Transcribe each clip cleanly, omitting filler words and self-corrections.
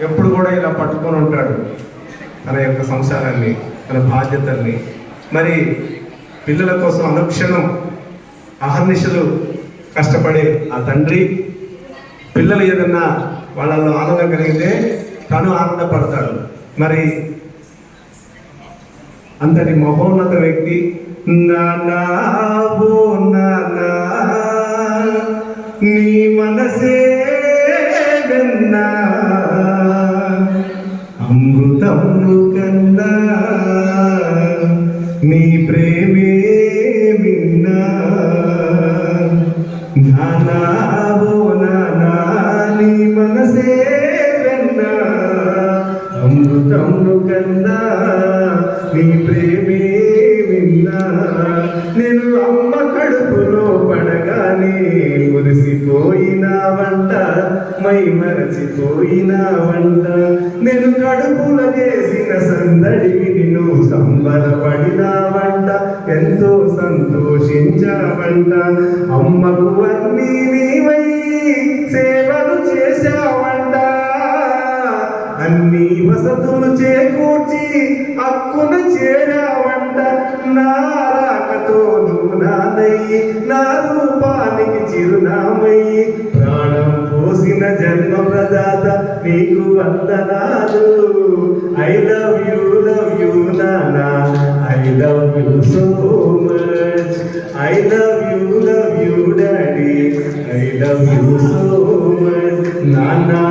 ఎప్పుడు కూడా ఇలా పట్టుకొని ఉంటాడు తన యొక్క సంసారాన్ని, తన బాధ్యతల్ని. మరి పిల్లల కోసం అనుక్షణం అహర్నిశలు కష్టపడే ఆ తండ్రి పిల్లలు ఏదన్నా వాళ్ళలో ఆనందం కలిగితే తను ఆనందపడతాడు. మరి అంతటి మహోన్నత వ్యక్తి నానా ఓ నానా నీ మనసే వెన్నా అమృతము కన్నా నీ ప్రేమే విన్నా నానా ఓ నానా నీ మనసే వెన్నా అమృతము కన్నా నీ ప్రేమే విన్నా. నేను అమ్మ కడుపులో పడగానే మురిసిపోయినావంట, మై మరచిపోయినావంట. నేను కడుపులో చేసిన సందడికి నువ్వు సంబరపడినావంట, ఎంతో సంతోషించావంట. అమ్మకు అన్నీ నీవై సేవలు చేశావంట, అన్ని వసతులు చేకూర్చి హక్కును చేరావంట. నా రాకతో నువ్వు నాదయ్యి, నా రూపానికి చిరునామయ్యి, ప్రాణం పోసిన జన్మ ప్రదాత నీకు వందనాలు. ఐ లవ్ యూ నానా, I love you so much. I love you daddy, I love you so much. నానా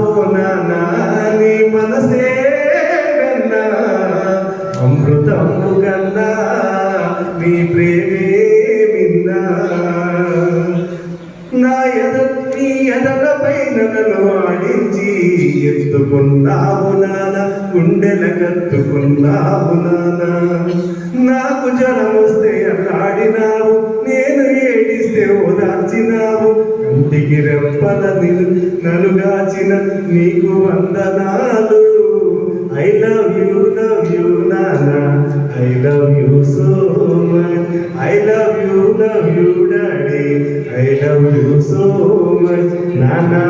ఓ నానా నీ మనసే వెన్నా అమృతము కన్నా నీ ప్రేమే విన్నా. నీ ఎదలపై నన్ను ఆడించి ఎత్తుకున్నావు నాన్న, గుండెల కత్తుకున్నావు నాన్న. నాకు జ్వరం వస్తే అల్లాడినావు, నేను ఏడిస్తే ఓదార్చినావు. కంటికి రెప్పల నలుగాచిన నీకు వందనాలు. ఐ లవ్ యూ నానా, I love you so much. I love you daddy, I love you so much. నానా